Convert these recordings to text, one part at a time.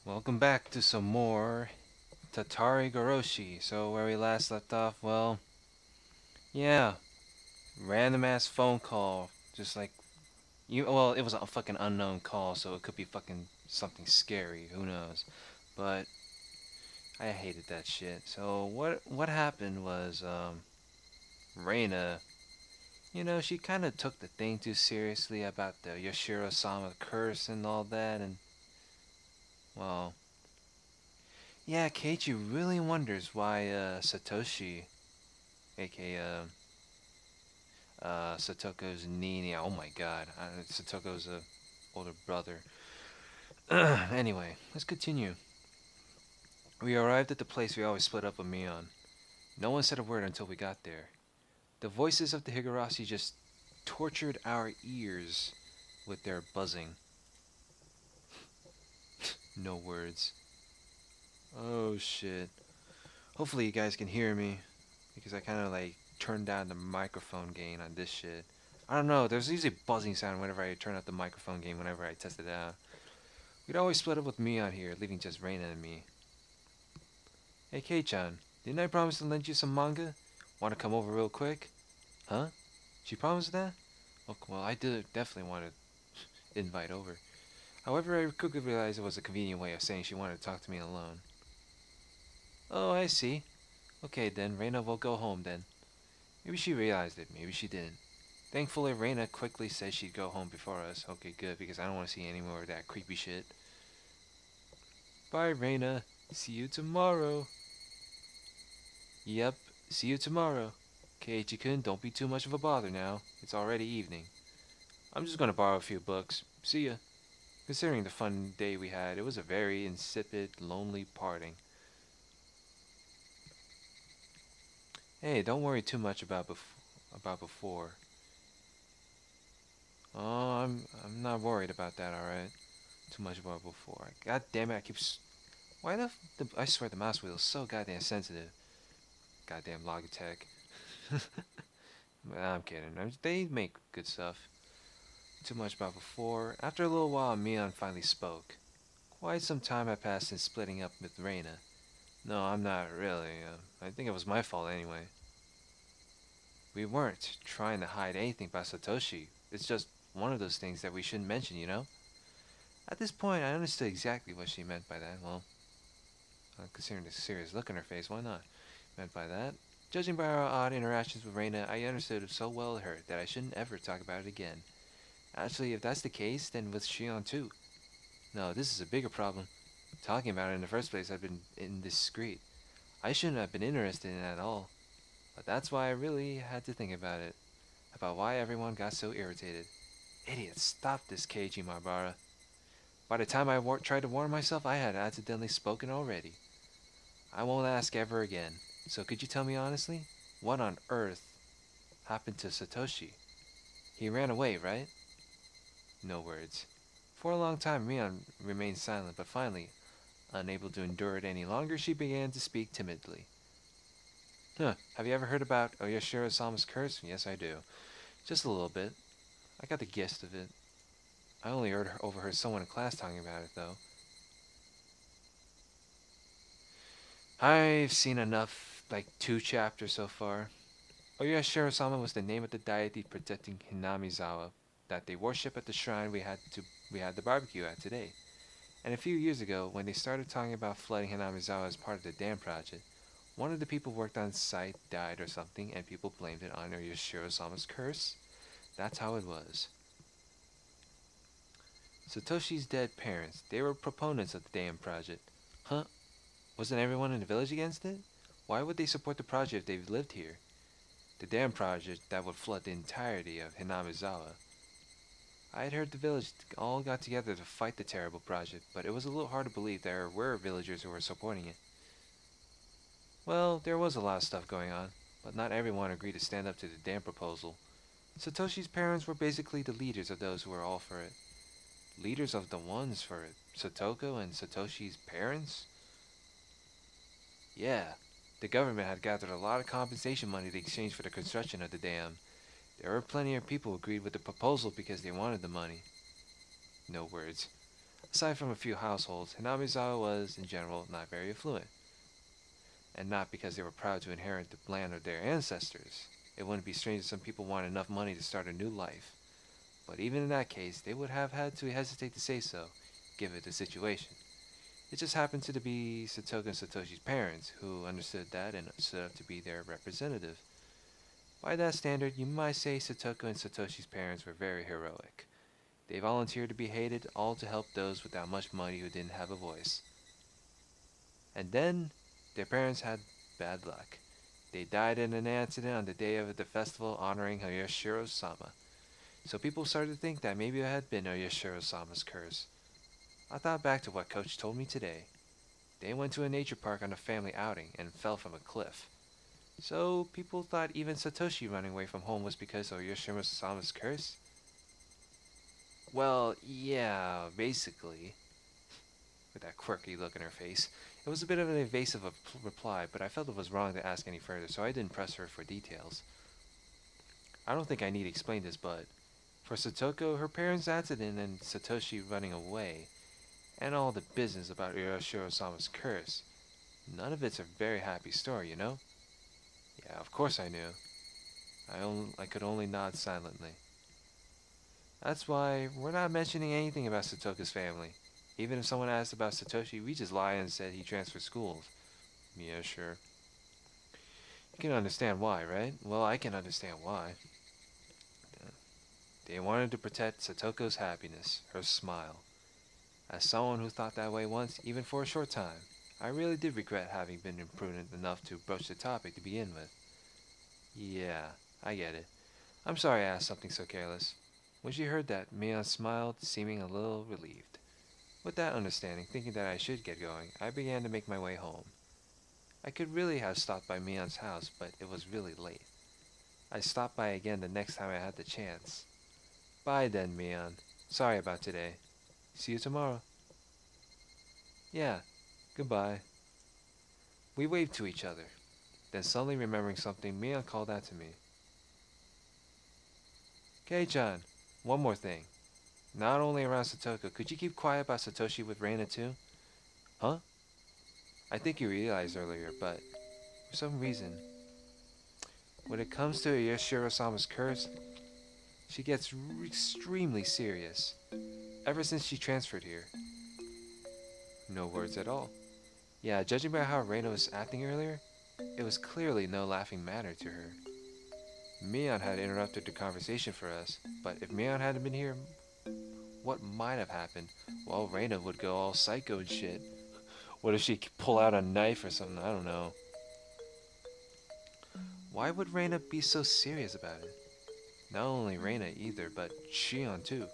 Welcome back to some more Tatarigoroshi. So where we last left off, well, yeah, random ass phone call, just like you. Well, it was a fucking unknown call, so it could be fucking something scary. Who knows? But I hated that shit. So what happened was, Reina, she kind of took the thing too seriously about the Oyashiro-Sama curse and all that, and well, yeah, Keiichi really wonders why Satoshi, aka Satoko's Nini. Oh my god, Satoko's older brother. Anyway, let's continue. We arrived at the place we always split up with Mion. No one said a word until we got there. The voices of the Higurashi just tortured our ears with their buzzing. No words. Oh shit. Hopefully you guys can hear me because I kind of like turned down the microphone gain on this shit. I don't know, there's usually a buzzing sound whenever I turn up the microphone gain whenever I test it out. We'd always split up with me out here, leaving just Reina and me. Hey Kei-chan, didn't I promise to lend you some manga? Want to come over real quick? Huh? She promised that? Oh, well, I did definitely want to invite over. However, I quickly realized it was a convenient way of saying she wanted to talk to me alone. Oh, I see. Okay then, Reina will go home then. Maybe she realized it, maybe she didn't. Thankfully, Reina quickly said she'd go home before us. Okay, good, because I don't want to see any more of that creepy shit. Bye, Reina. See you tomorrow. Yep, see you tomorrow. Keiichi-kun, don't be too much of a bother now. It's already evening. I'm just gonna borrow a few books. See ya. Considering the fun day we had, it was a very insipid, lonely parting. Hey, don't worry too much about before. Oh, I'm not worried about that, alright? Too much about before. God damn it, I keep why I swear the mouse wheel is so goddamn sensitive. Goddamn Logitech. I'm kidding. They make good stuff. Too much about before. After a little while, Mion finally spoke. Quite some time had passed since splitting up with Reina. No, I'm not really. I think it was my fault anyway. We weren't trying to hide anything about Satoshi. It's just one of those things that we shouldn't mention, you know? At this point, I understood exactly what she meant by that. Well, considering the serious look on her face, why not? Meant by that, judging by our odd interactions with Reina, I understood it so well her that I shouldn't ever talk about it again. Actually, if that's the case, then with Shion too. No, this is a bigger problem. Talking about it in the first place had been indiscreet. I shouldn't have been interested in it at all. But that's why I really had to think about it. About why everyone got so irritated. Idiot, stop this, Keiji Mabara. By the time I tried to warn myself, I had accidentally spoken already. I won't ask ever again. So could you tell me honestly? What on earth happened to Satoshi? He ran away, right? No words. For a long time, Mion remained silent, but finally, unable to endure it any longer, she began to speak timidly. Huh, have you ever heard about Oyashiro-Sama's curse? Yes, I do. Just a little bit. I got the gist of it. I only overheard someone in class talking about it, though. I've seen enough, like 2 chapters so far. Oyashiro-sama was the name of the deity protecting Hinamizawa that they worship at the shrine we had the barbecue at today. And a few years ago, when they started talking about flooding Hinamizawa as part of the dam project, one of the people worked on site died or something, and people blamed it on Oyashiro-sama's curse. That's how it was. Satoshi's dead parents, they were proponents of the dam project. Huh? Wasn't everyone in the village against it? Why would they support the project if they lived here? The dam project that would flood the entirety of Hinamizawa. I had heard the village all got together to fight the terrible project, but it was a little hard to believe there were villagers who were supporting it. Well, there was a lot of stuff going on, but not everyone agreed to stand up to the dam proposal. Satoshi's parents were basically the leaders of those who were all for it. Leaders of the ones for it. Satoko and Satoshi's parents? Yeah, the government had gathered a lot of compensation money to exchange for the construction of the dam. There were plenty of people who agreed with the proposal because they wanted the money. No words. Aside from a few households, Hinamizawa was, in general, not very affluent. And not because they were proud to inherit the land of their ancestors. It wouldn't be strange if some people wanted enough money to start a new life. But even in that case, they would have had to hesitate to say so, given the situation. It just happened to be Satoko and Satoshi's parents who understood that and stood up to be their representative. By that standard, you might say Satoko and Satoshi's parents were very heroic. They volunteered to be hated, all to help those without much money who didn't have a voice. And then, their parents had bad luck. They died in an accident on the day of the festival honoring Oyashiro-Sama. So people started to think that maybe it had been Oyashiro-Sama's curse. I thought back to what Coach told me today. They went to a nature park on a family outing and fell from a cliff. So people thought even Satoshi running away from home was because of Oyashiro-Sama's curse? Well, yeah, basically. With that quirky look in her face. It was a bit of an evasive reply, but I felt it was wrong to ask any further, so I didn't press her for details. I don't think I need to explain this, but for Satoko, her parents' accident and Satoshi running away, and all the business about Oyashiro-Sama's curse, none of it's a very happy story, you know? Yeah, of course I knew. I could only nod silently. That's why we're not mentioning anything about Satoka's family. Even if someone asked about Satoshi, we just lie and said he transferred schools. Yeah, sure. You can understand why, right? Well, I can understand why. They wanted to protect Satoko's happiness, her smile. As someone who thought that way once, even for a short time, I really did regret having been imprudent enough to broach the topic to begin with. Yeah, I get it. I'm sorry I asked something so careless. When she heard that, Mion smiled, seeming a little relieved. With that understanding, thinking that I should get going, I began to make my way home. I could really have stopped by Mion's house, but it was really late. I stopped by again the next time I had the chance. Bye then, Mion. Sorry about today. See you tomorrow. Yeah, goodbye. We waved to each other. Then suddenly remembering something, Mion called out to me. Kei-chan, one more thing. Not only around Satoko, could you keep quiet about Satoshi with Reina too? Huh? I think you realized earlier, but for some reason, when it comes to Yashiro-sama's curse, she gets extremely serious. Ever since she transferred here. No words at all. Yeah, judging by how Reina was acting earlier, it was clearly no laughing matter to her. Mion had interrupted the conversation for us, but if Mion hadn't been here, what might have happened? Well, Reina would go all psycho and shit. What if she pull out a knife or something? I don't know. Why would Reina be so serious about it? Not only Reina either, but Shion too.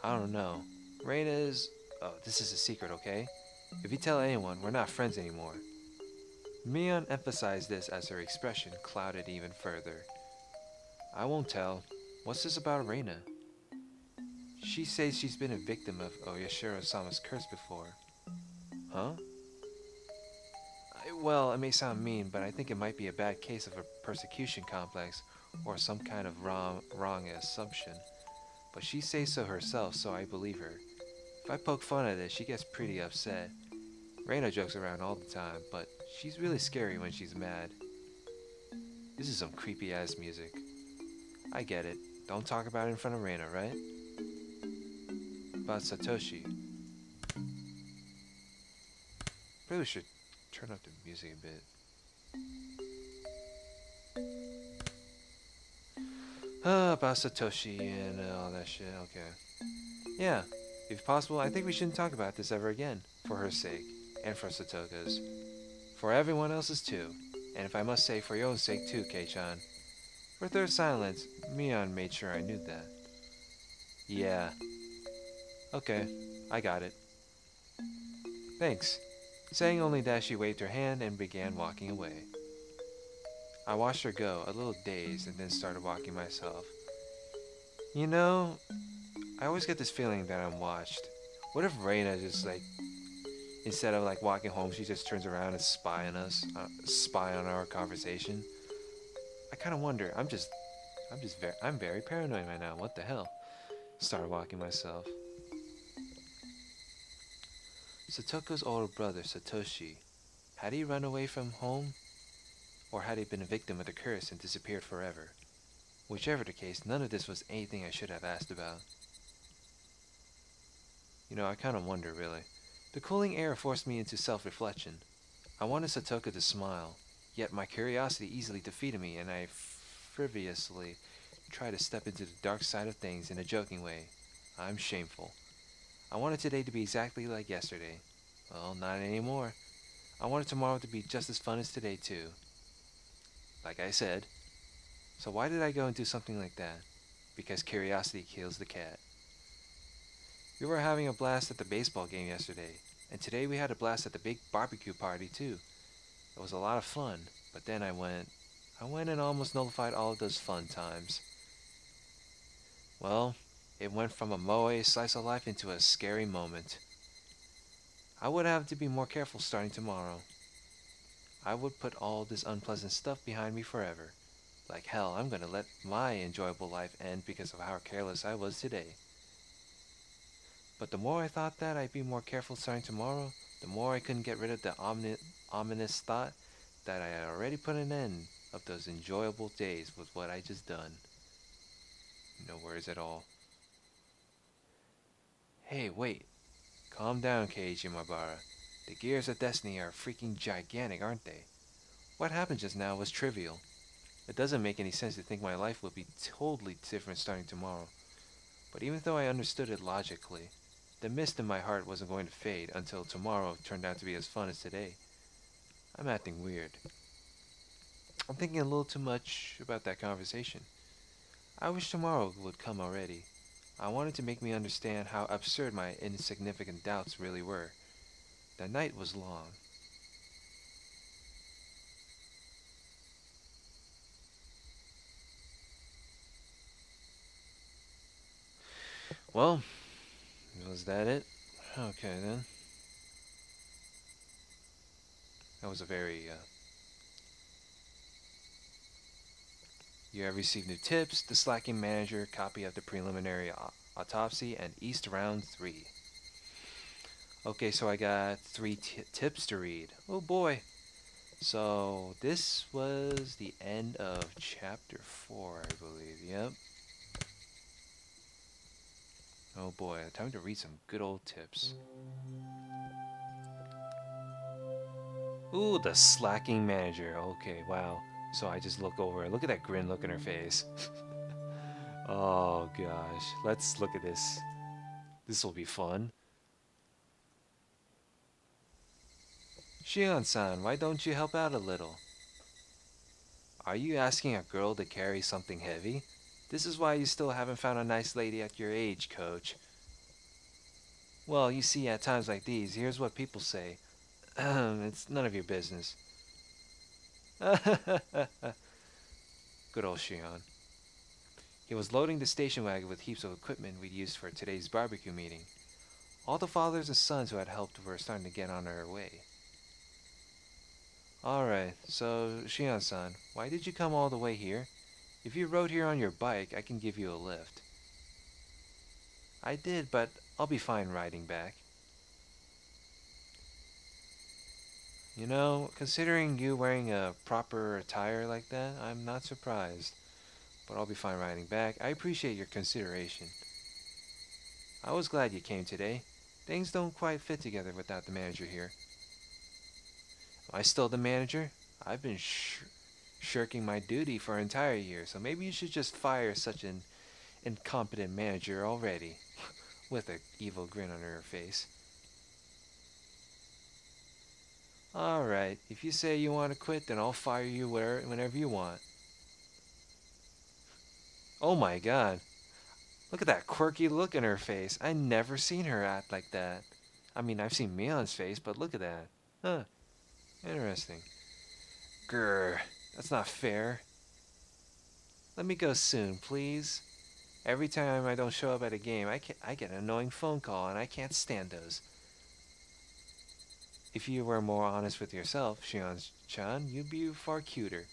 I don't know. Reina is... Oh, this is a secret, okay? If you tell anyone, we're not friends anymore. Mion emphasized this as her expression clouded even further. I won't tell. What's this about Reina? She says she's been a victim of Oyashiro-sama's curse before. Huh? Well, it may sound mean, but I think it might be a bad case of a persecution complex or some kind of wrong assumption. But she says so herself, so I believe her. If I poke fun at it, she gets pretty upset. Reina jokes around all the time, but she's really scary when she's mad. This is some creepy-ass music. I get it. Don't talk about it in front of Reina, right? About Satoshi. Probably should turn up the music a bit. About Satoshi and all that shit, okay. Yeah, if possible, I think we shouldn't talk about this ever again, for her sake, and for Satoka's. For everyone else's too, and if I must say for your own sake too, Kei-chan. For their silence, Mion made sure I knew that. Yeah. Okay, I got it. Thanks. Saying only that, she waved her hand and began walking away. I watched her go, a little dazed, and then started walking myself. You know, I always get this feeling that I'm watched. What if Reina just instead of walking home, she just turns around and spy on us, spy on our conversation? I kind of wonder. I'm very paranoid right now. What the hell? Started walking myself. Satoko's older brother, Satoshi, had he run away from home, or had he been a victim of the curse and disappeared forever? Whichever the case, none of this was anything I should have asked about. I kind of wonder, really. The cooling air forced me into self-reflection. I wanted Satoko to smile, yet my curiosity easily defeated me, and I frivolously tried to step into the dark side of things in a joking way. I'm shameful. I wanted today to be exactly like yesterday. Well, not anymore. I wanted tomorrow to be just as fun as today, too. Like I said. So why did I go and do something like that? Because curiosity kills the cat. We were having a blast at the baseball game yesterday, and today we had a blast at the big barbecue party, too. It was a lot of fun, but then I went and almost nullified all of those fun times. Well, it went from a moe slice of life into a scary moment. I would have to be more careful starting tomorrow. I would put all this unpleasant stuff behind me forever. Like hell, I'm gonna let my enjoyable life end because of how careless I was today. But the more I thought that I'd be more careful starting tomorrow, the more I couldn't get rid of the ominous thought that I had already put an end of those enjoyable days with what I just done. No worries at all. Hey, wait. Calm down, Keiji Mabara. The gears of destiny are freaking gigantic, aren't they? What happened just now was trivial. It doesn't make any sense to think my life would be totally different starting tomorrow. But even though I understood it logically, the mist in my heart wasn't going to fade until tomorrow turned out to be as fun as today. I'm acting weird. I'm thinking a little too much about that conversation. I wish tomorrow would come already. I wanted to make me understand how absurd my insignificant doubts really were. The night was long. Well, was that it? Okay then. That was a very, You have received new tips, the slacking manager, copy of the preliminary autopsy, and East Round 3. Okay, so I got 3 tips to read. Oh boy. So, this was the end of Chapter 4, I believe. Yep. Oh boy, time to read some good old tips. Ooh, the slacking manager. Okay, wow. So I just look over. Look at that grin look in her face. Oh gosh. Let's look at this. This will be fun. Shion-san, why don't you help out a little? Are you asking a girl to carry something heavy? This is why you still haven't found a nice lady at your age, coach. Well, you see, at times like these, here's what people say. It's none of your business. Good old Shion. He was loading the station wagon with heaps of equipment we'd used for today's barbecue meeting. All the fathers and sons who had helped were starting to get on their way. Alright, so Shion-san, why did you come all the way here? If you rode here on your bike, I can give you a lift. I did, but I'll be fine riding back. You know, considering you wearing a proper attire like that, I'm not surprised. But I'll be fine riding back. I appreciate your consideration. I was glad you came today. Things don't quite fit together without the manager here. Am I still the manager? I've been shirking my duty for an entire year, so maybe you should just fire such an incompetent manager already. With an evil grin on her face. Alright, if you say you want to quit, then I'll fire you whenever you want. Oh my god. Look at that quirky look in her face. I never seen her act like that. I mean, I've seen Mion's face, but look at that. Huh. Interesting. Grr. That's not fair. Let me go soon, please. Every time I don't show up at a game, I get an annoying phone call, and I can't stand those. If you were more honest with yourself, Shion-chan, you'd be far cuter.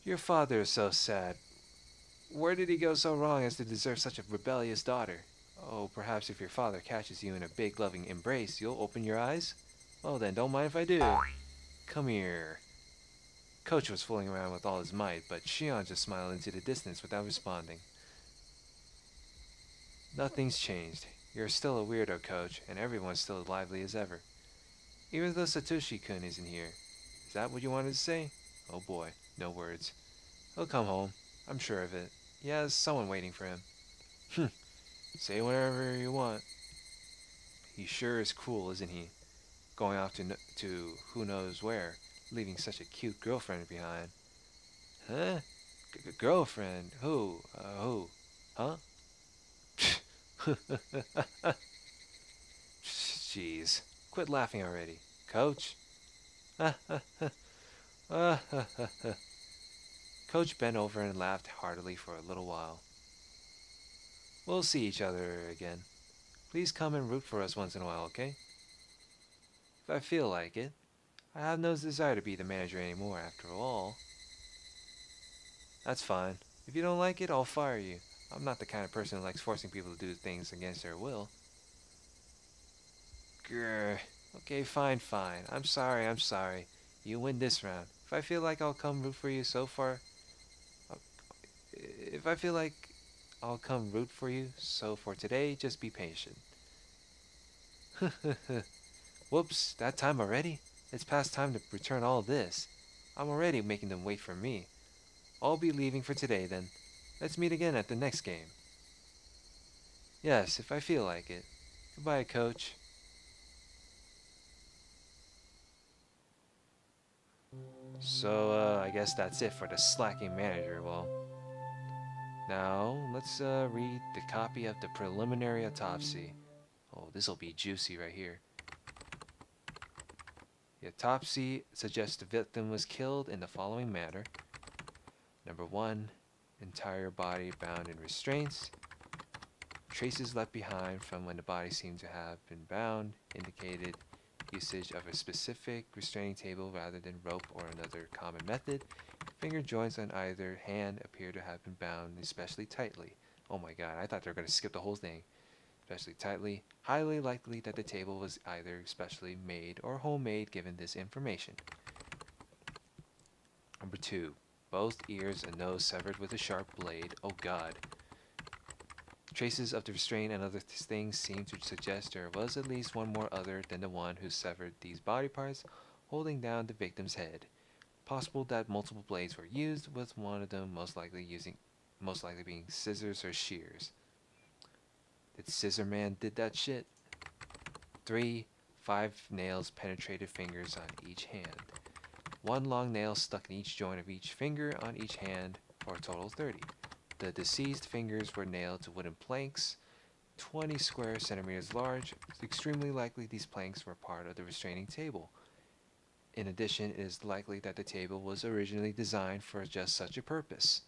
Your father is so sad. Where did he go so wrong as to deserve such a rebellious daughter? Oh, perhaps if your father catches you in a big loving embrace, you'll open your eyes? Well then, don't mind if I do. Come here. Coach was fooling around with all his might, but Shion just smiled into the distance without responding. Nothing's changed. You're still a weirdo, Coach, and everyone's still as lively as ever. Even though Satoshi-kun isn't here. Is that what you wanted to say? Oh boy, no words. He'll come home. I'm sure of it. He has someone waiting for him. Say whatever you want. He sure is cruel, isn't he? Going off to who knows where, leaving such a cute girlfriend behind. Huh? Girlfriend? Who? Who? Huh? Jeez. Quit laughing already. Coach? Coach bent over and laughed heartily for a little while. We'll see each other again. Please come and root for us once in a while, okay? If I feel like it. I have no desire to be the manager anymore, after all. That's fine. If you don't like it, I'll fire you. I'm not the kind of person who likes forcing people to do things against their will. Grr. Okay, fine. I'm sorry. You win this round. If I feel like I'll come root for you If I feel like I'll come root for you, so for today, just be patient. Whoops, that time already? It's past time to return all this. I'm already making them wait for me. I'll be leaving for today then. Let's meet again at the next game. Yes, if I feel like it. Goodbye, Coach. So, I guess that's it for the slacking manager. Well, now let's read the copy of the preliminary autopsy. Oh, this'll be juicy right here. The autopsy suggests the victim was killed in the following manner. Number 1, entire body bound in restraints. Traces left behind from when the body seemed to have been bound indicated usage of a specific restraining table rather than rope or another common method. Finger joints on either hand appear to have been bound especially tightly. Oh my god, I thought they were going to skip the whole thing. Especially tightly. Highly likely that the table was either specially made or homemade given this information. Number 2. Both ears and nose severed with a sharp blade. Oh god. Traces of the restraint and other things seem to suggest there was at least one more other than the one who severed these body parts, holding down the victim's head. Possible that multiple blades were used, with one of them most likely being scissors or shears. Did Scissor Man did that shit? 3. 5 nails penetrated fingers on each hand. 1 long nail stuck in each joint of each finger on each hand for a total of 30. The deceased fingers were nailed to wooden planks, 20 square centimeters large. It's extremely likely these planks were part of the restraining table. In addition, it is likely that the table was originally designed for just such a purpose.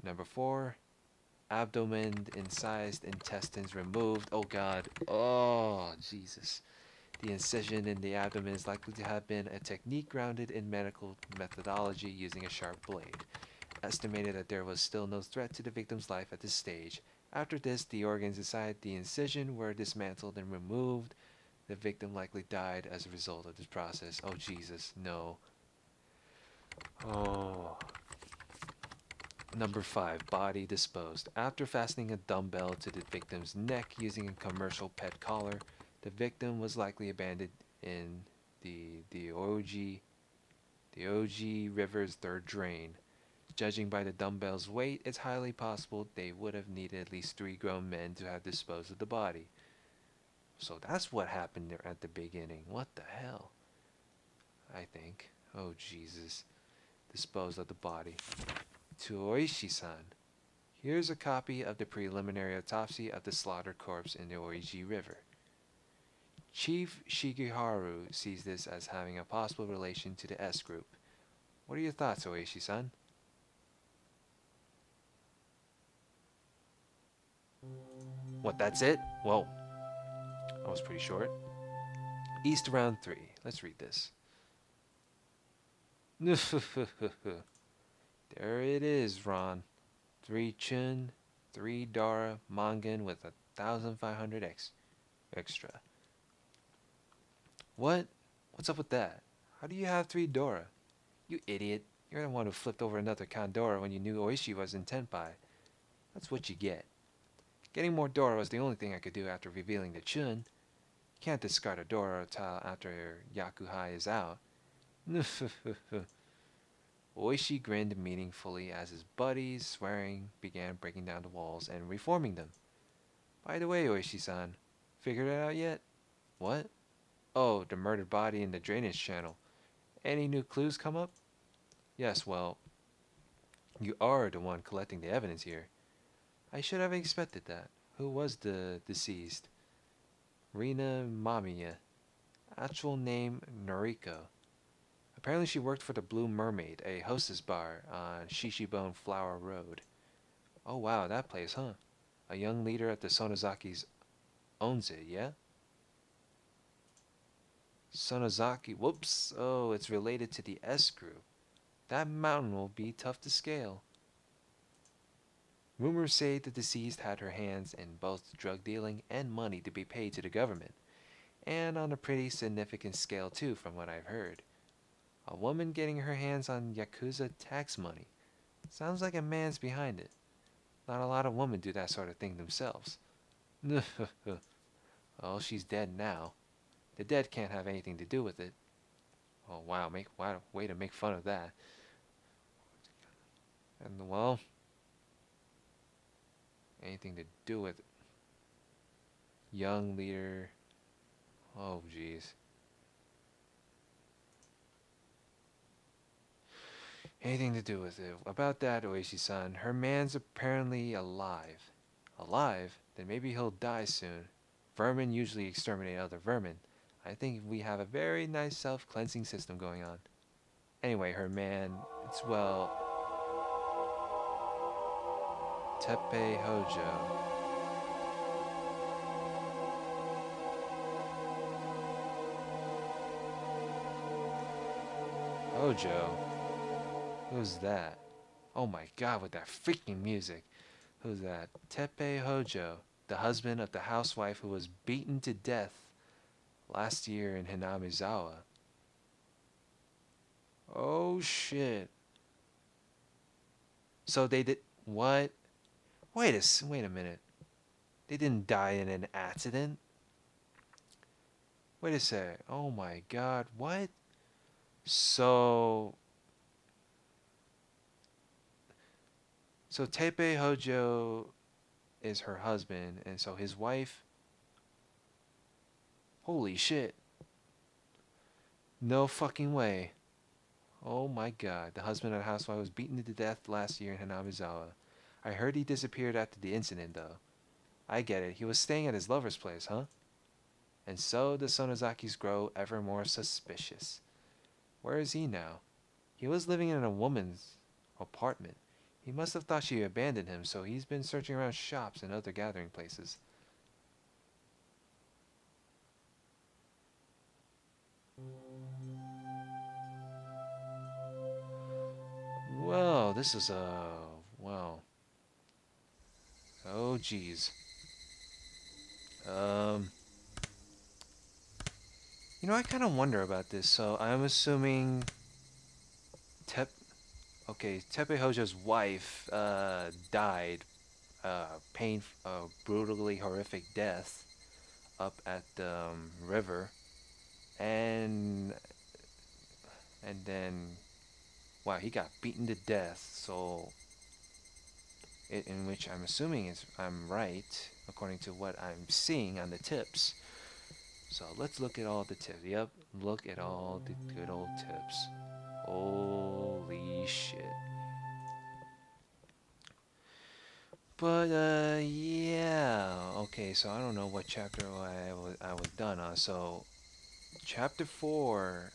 Number 4, abdomen, incised intestines removed. Oh god. Oh, Jesus. The incision in the abdomen is likely to have been a technique grounded in medical methodology using a sharp blade. Estimated that there was still no threat to the victim's life at this stage. After this, the organs inside the incision were dismantled and removed. The victim likely died as a result of this process. Oh, Jesus, no. Oh. Number 5, body disposed. After fastening a dumbbell to the victim's neck using a commercial pet collar, the victim was likely abandoned in the Oji River's third drain. Judging by the dumbbell's weight, it's highly possible they would have needed at least 3 grown men to have disposed of the body. So that's what happened there at the beginning. What the hell? I think. Oh, Jesus. Dispose of the body. To Oishi-san. Here's a copy of the preliminary autopsy of the slaughtered corpse in the Oiji River. Chief Shigeharu sees this as having a possible relation to the S group. What are your thoughts, Oishi-san? What, that's it? Whoa. That was pretty short. East round 3. Let's read this. There it is, Ron. 3 Chun. 3 Dora Mongan with 1,500 extra. What? What's up with that? How do you have 3 Dora? You idiot. You're the one who flipped over another Kandora when you knew Oishi was in Tenpai. That's what you get. Getting more Dora was the only thing I could do after revealing the Chun. Can't discard a Dora tile after Yakuhai is out. Oishi grinned meaningfully as his buddies, swearing, began breaking down the walls and reforming them. By the way, Oishi-san, figured it out yet? What? Oh, the murdered body in the drainage channel. Any new clues come up? Yes, well, you are the one collecting the evidence here. I should have expected that. Who was the deceased? Rina Mamiya. Actual name, Noriko. Apparently she worked for the Blue Mermaid, a hostess bar on Shishibone Flower Road. Oh wow, that place, huh? A young leader at the Sonozaki's owns it, yeah? Sonozaki, whoops, oh, it's related to the S group. That mountain will be tough to scale. Rumors say the deceased had her hands in both drug dealing and money to be paid to the government, and on a pretty significant scale too from what I've heard. A woman getting her hands on Yakuza tax money. Sounds like a man's behind it. Not a lot of women do that sort of thing themselves. Oh, she's dead now. The dead can't have anything to do with it. Oh wow, way to make fun of that. And well, anything to do with it. Young leader. Oh jeez. Anything to do with it. About that, Oishi-san, her man's apparently alive. Alive? Then maybe he'll die soon. Vermin usually exterminate other vermin. I think we have a very nice self-cleansing system going on. Anyway, her man, it's well... Teppei Hojo. Hojo? Who's that? Oh my god, with that freaking music. Who's that? Teppei Hojo, the husband of the housewife who was beaten to death last year in Hinamizawa. Oh shit. So they did what? Wait a minute. They didn't die in an accident? Wait a sec. Oh my god, what? So Teppei Hojo is her husband, and so his wife. Holy shit. No fucking way. Oh my god. The husband of the housewife was beaten to death last year in Hinamizawa. I heard he disappeared after the incident, though. I get it. He was staying at his lover's place, huh? And so the Sonozakis grow ever more suspicious. Where is he now? He was living in a woman's apartment. He must have thought she abandoned him, so he's been searching around shops and other gathering places. Well, this is well. Oh, geez. You know, I kind of wonder about this. So I'm assuming Teppei Hojo's wife died brutally horrific death up at the river, and then wow, he got beaten to death. So in which I'm assuming is I'm right according to what I'm seeing on the tips. So let's look at all the tips. Yep, look at all the good old tips. Holy shit. But yeah, okay, so I don't know what chapter I was done on. So chapter 4,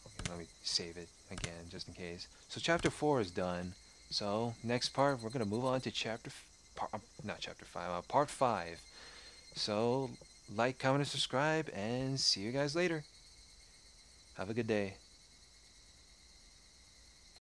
okay, let me save it again just in case. So chapter 4 is done. So next part we're gonna move on to part 5. So like, comment, and subscribe, and see you guys later. Have a good day.